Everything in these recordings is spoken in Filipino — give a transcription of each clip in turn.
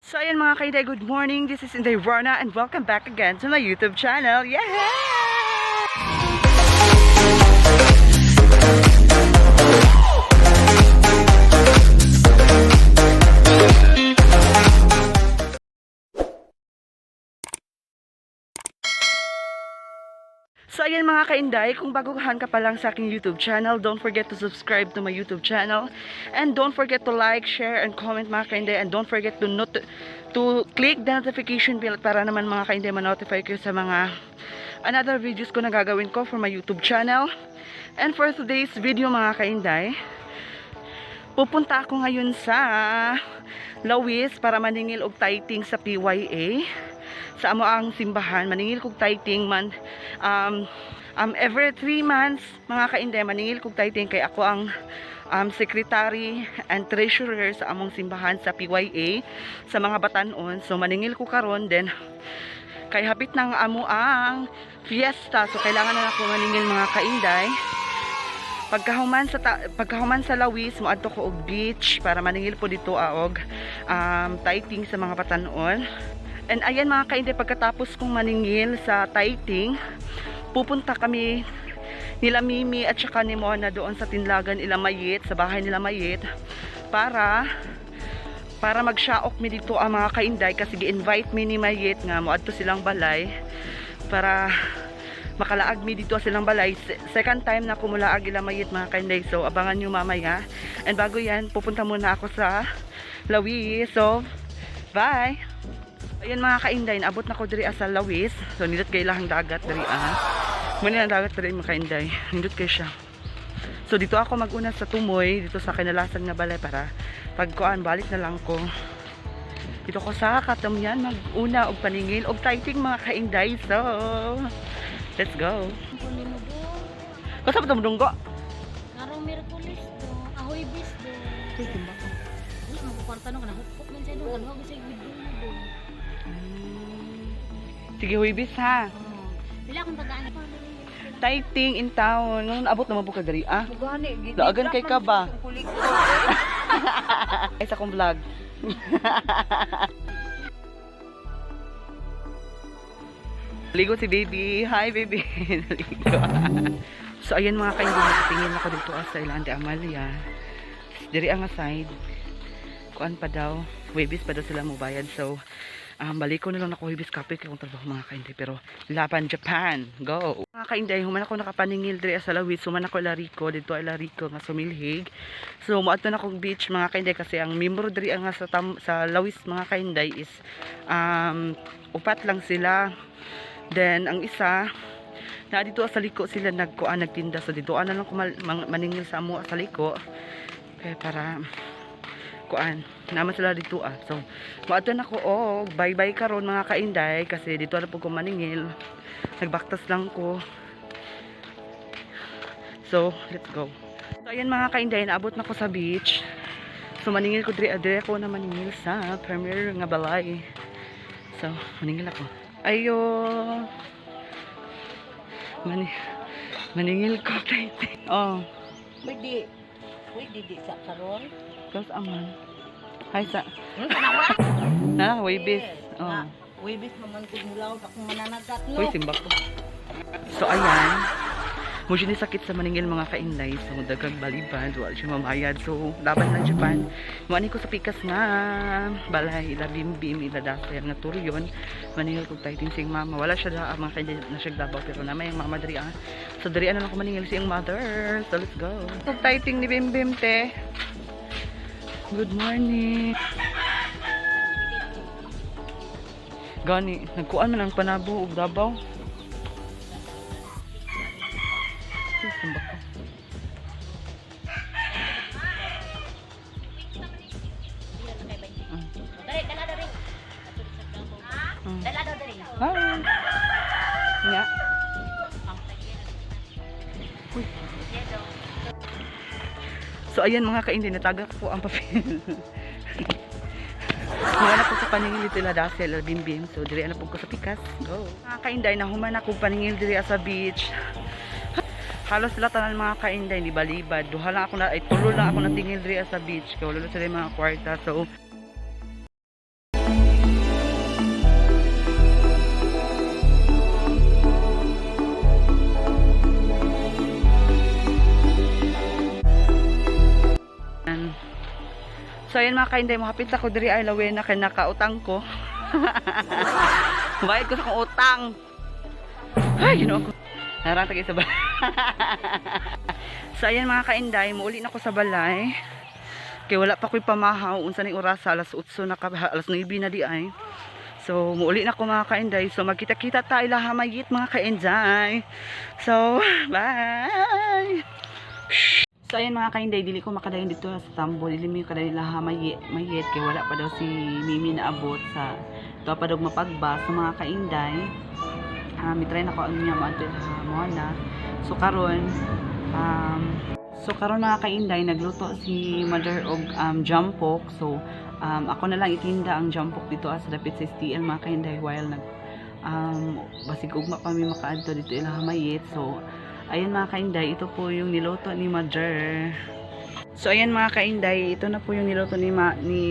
So ayan mga kainday, good morning. This is Inday Rhona and welcome back again to my YouTube channel. Yeah! So ayan mga kainday, kung baguhan ka pa lang sa aking YouTube channel, don't forget to subscribe to my YouTube channel. And don't forget to like, share, and comment mga kainday. And don't forget to click the notification bell para naman mga kainday ma-notify kayo sa mga another videos ko na gagawin ko for my YouTube channel. And for today's video mga kainday, pupunta ako ngayon sa Lawis para maningil og titing sa PYA. Sa amo ang simbahan, maningil kog titing man every 3 months mga kainday, maningil kog titing kay ako ang secretary and treasurer sa among simbahan sa PYA sa mga batanon. So maningil ko karon then kay hapit nang amo ang fiesta, so kailangan na ako maningil mga kainday. Pagkahuman sa Lawis, moadto ko og beach para maningil po dito og titing sa mga batanon. And ayan mga kainday, pagkatapos kong maningil sa Titing, pupunta kami nila Mimi at saka ni Mona doon sa tinlagan nila Mayit, sa bahay nila Mayit, para mag-shaok mi dito ang mga kainday, kasi gi-invite mi ni Mayit nga moadto silang balay para makalaag mi dito silang balay. Second time na kumulaag ila Mayit mga kainday, so abangan nyo mamaya. And bago yan, pupunta muna ako sa Lawis, so bye! Ayan mga kainday, naabot na ko diri sa Lawis. So nindot kay lahang dagat diri Muna ang dagat diri mga kainday. Nindot kay siya. So dito ako maguna sa Tumoy, dito sa kinalasan nga balay para pagkuan balik na lang ko. Dito ko sa Katamyan maguna og paningil og titing mga kainday. So let's go. Kasi pa dumdunggo. Ngarong Miyerkules do, ahoy bis do. Uy, timba ko. Uy, magkukwarta no kana hukok man siya do, ano bisay video do. Sige, huibis ha. Bila akong tagaan. Titing in town. Nung abot naman po ka dari, Gani, Laagan kay ka ba? Ay, sa kong vlog. Ligo si baby. Hi, baby. Naligo. So, ayan mga kainday, tingin ako dito sa Ilante Amalia. Diri ang side. Kuan pa daw. Webis pa daw sila mo bayad. So, balik ko na lang ako hibis kapit kung trabaho mga kainday, pero laban Japan, go mga kainday. Human ako nakapaningil diri sa Lawis, human ako Lariko dito ay Lariko nga sumilhig. So moadto na akong beach mga kainday, kasi ang membro diri nga sa Lawis mga kainday is upat lang sila. Then ang isa na dito sa liko sila nagtinda, so dito na lang ko maningil sa amo sa liko kaya para kuan naman sila dito so maadto na ko bye bye karon mga kainday, kasi dito na po ko maningil, nagbaktas lang ko. So let's go. So ayan mga kainday, naabot na ko sa beach, so maningil ko dire ako na maningil sa premier nga balay. So maningil ako, ayo maningil ko titing. Pwede di sa karon. Tapos aman. Hay sa. Na, waybis. Waybis naman ko nilaw akong mananagat no. Uy, simba ko. So ayan. Mo ni sakit sa maningil mga kainlay. So daghang balibad, wala siya mamayad. So laban ng Japan. Moani ko sa pikas nga balay ila bimbim ila dasay nga turyon. Maningil ko titing sing mama. Wala siya da mga kainlay na siya dabaw, pero na may mama diri So diri na lang ko maningil sing mother. So let's go. Kung titing ni bimbim te. Good morning. Gani, nagkuan man ang panabo ug dabaw. Simbak ko. Hi. Nya. Uy. So ayan mga kainday, natagak po ang papel. Human ako sa paningil dito la dasel bimbim. So diri na po ko sa pikas. Go. Mga kainday, nahuman ako paningil diri sa beach. Halos sila tanan mga kainday ni balibad. Duha lang ako na tulo lang ako natingil diri sa beach. Kay wala sila mga kwarta. So So ayan mga kainday, mahapit ako diri ay lawena kay nakautang ko. Bayad ko sa kong utang. Ay, ginoo ko. Narang tagay sa balay. So ayan mga kainday, muuli na ako sa balay. Kaya wala pa ko'y pamahaw. Unsa ning oras, alas 8 na ka, alas 9 na di ay. So muuli na ako mga kainday. So magkita-kita tayo lahamayit mga kainday. So bye. So ayan mga kainday, dili ko makadayon dito sa tambo. Dili mo yung kadayon lahamayit. Kaya wala pa daw si Mimi na abot sa ito pa daw mapagbas. So mga kainday, mitry na ko ang niya mo na. So karon mga kainday, nagluto si mother og jampok. So ako na lang itinda ang jampok dito sa dapit sa STL mga kainday while nag basig ugma pa mi makaadto dito ilahamayit. So ayan mga kainday, ito po yung niluto ni mother. So ayan mga kainday, ito na po yung niluto ni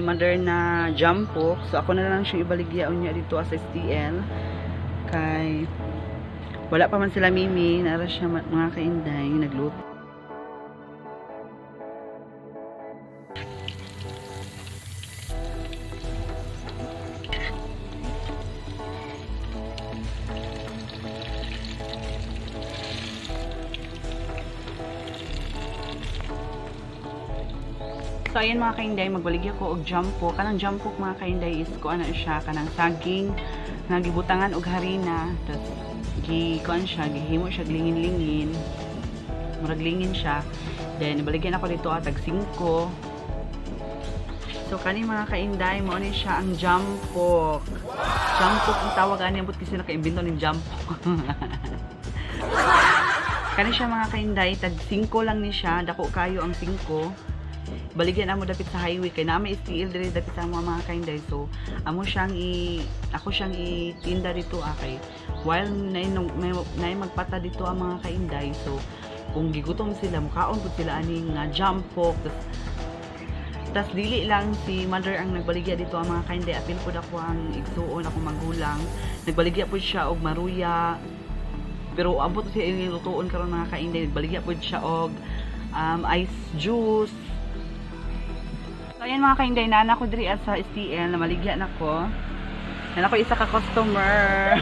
mother na jampok. So ako na lang siya ibaligyaon niya dito sa STL kay wala pa man sila Mimi, nara siya mga kainday nagluto. So ayan mga kainday, magbaligya ko og jampok. Kanang jampok mga kainday is ko ano siya, kanang saging nga gibutangan og harina. Tapos gikuan siya, gihimo siya glingin-lingin. Murag lingin siya. Then ibaligyan ako dito tag 5. So kani mga kainday, mo ni siya ang jampok. Jampok ang tawag ani ambot kasi naka-imbento ng jampok. Kani siya mga kainday, tag 5 lang ni siya, dako kayo ang 5. Baligyan amo dapit sa highway kay naami STL diri dapit sa mga kainday. So ako siyang itinda dito kay while nay magpata dito ang mga kainday. So kung gigutom sila mukaon pud sila aning jampok. Tas dili lang si mother ang nagbaligya dito ang mga kainday, apil pud ako ang igsuon ako magulang. Nagbaligya pud siya og maruya. Pero ambot siya ilutuon karon mga kainday, nagbaligya pud siya og ice juice. So ayan mga kainday, nana ko diri sa STL, namaligya na ko. Nana ko isa ka customer.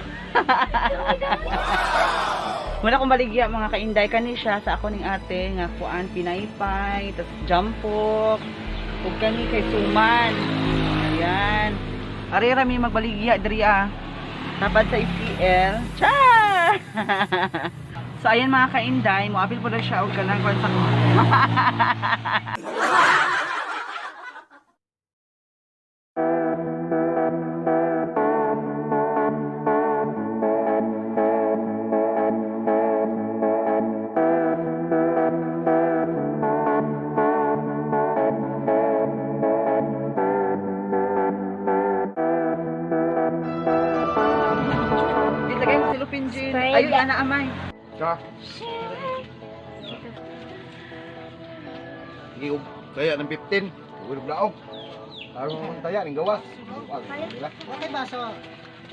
Muna akong baligya mga kainday, kani siya sa ako ning ate nga kuan pinaypay, tas jampok, ug kani kay suman. Ayan. Ari rami magbaligya diri tapad sa STL. Cha! So ayan mga kainday, moapil po na siya og kanang kuan sa Pinjin. Ayun ana amay. Ka. Giug kaya ng 15. Ulog laog. Araw mo taya ning gawas. Okay baso.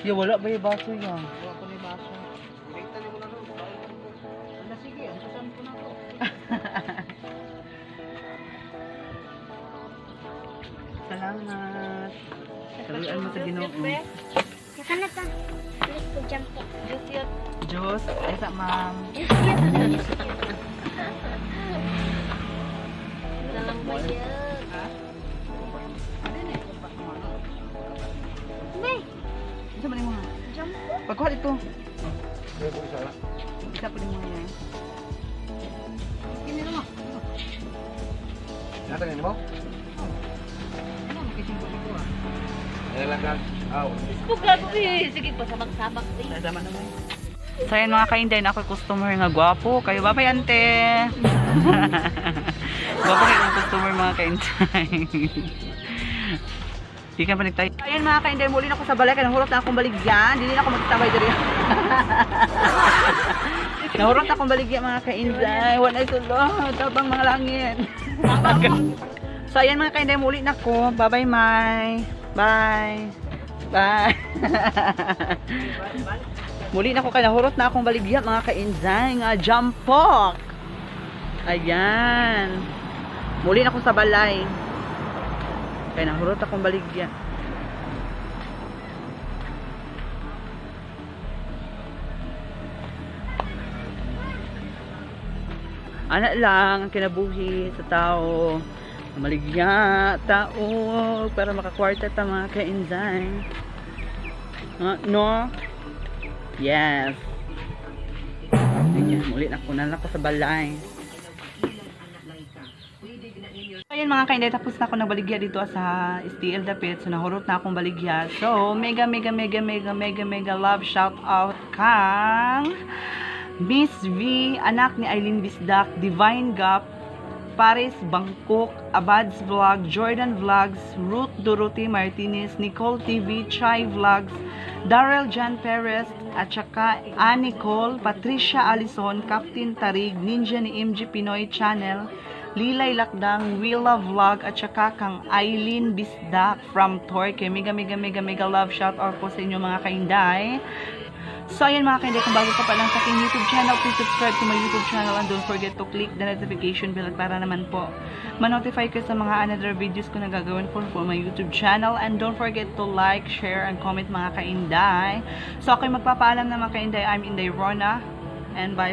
Ya wala ba yung baso yan? Wala ko ni baso. Direkta ni mo na no. Wala sige, antusan ko na to. Salamat. Saluan mo sa Ginoo. Kana ta. Let's go Jampok. Diyos, ay sa ma'am. Dalang bayad. Bay, Isa ba mo nga? Jampok. Pagkuha dito. Dili ko isa. Isa pa din mo yan. Kini mo. Nata ni mo? Ano makisimpo dito Lang kan. Aw. Pugad ko sige pa sa magsabak din. Nadama naman. So ayan mga kainday, na ako customer nga gwapo. Kayo babay ante. Gwapo kayo ang customer mga kainday. Di ka pa nagtayo. Ayan mga kainday, muli na ako sa balay. Kaya nahurot na akong baligyan. Dili na ako magtabay diri. Nahurot na akong baligyan mga kainday. Wala ito lo. Tabang mga langit. So ayan mga kainday, muli na ako. Bye bye Mai. Bye. Bye. Muli na ako kaya nahurot na akong baligya mga kainday nga jampok. Ayan. Muli na ako sa balay. Kaya nahurot akong baligya. Ana lang ang kinabuhi sa tao. Namaligya tao para makakwarta ta mga ka-Inday. No? Yes. Ayan, muli na kunan ako sa balay. Ayan mga ka-Inday, tapos na ako nagbaligya dito sa STL Dapit. So nahurot na akong baligya. So mega love shout out kang Miss V, anak ni Eileen Bisdak, Divine Gap, Paris Bangkok, Abad's Vlog, Jordan Vlogs, Ruth Dorothy Martinez, Nicole TV, Chai Vlogs, Darrell Jan Perez, at saka Nicole, Patricia Alison, Captain Tarig, Ninja ni MG Pinoy Channel, Lilay Lakdang, Willa Vlog, at saka kang Eileen Bisdak from Turkey. Mega love shout out po sa inyo mga ka-Inday. So ayan mga ka-Inday, kung bago ka pa lang sa aking YouTube channel, please subscribe to my YouTube channel and don't forget to click the notification bell para naman po ma-notify ka sa mga another videos ko na gagawin for my YouTube channel. And don't forget to like, share, and comment mga ka-Inday. So ako'y magpapaalam na mga ka-Inday. I'm Inday Rhona and bye.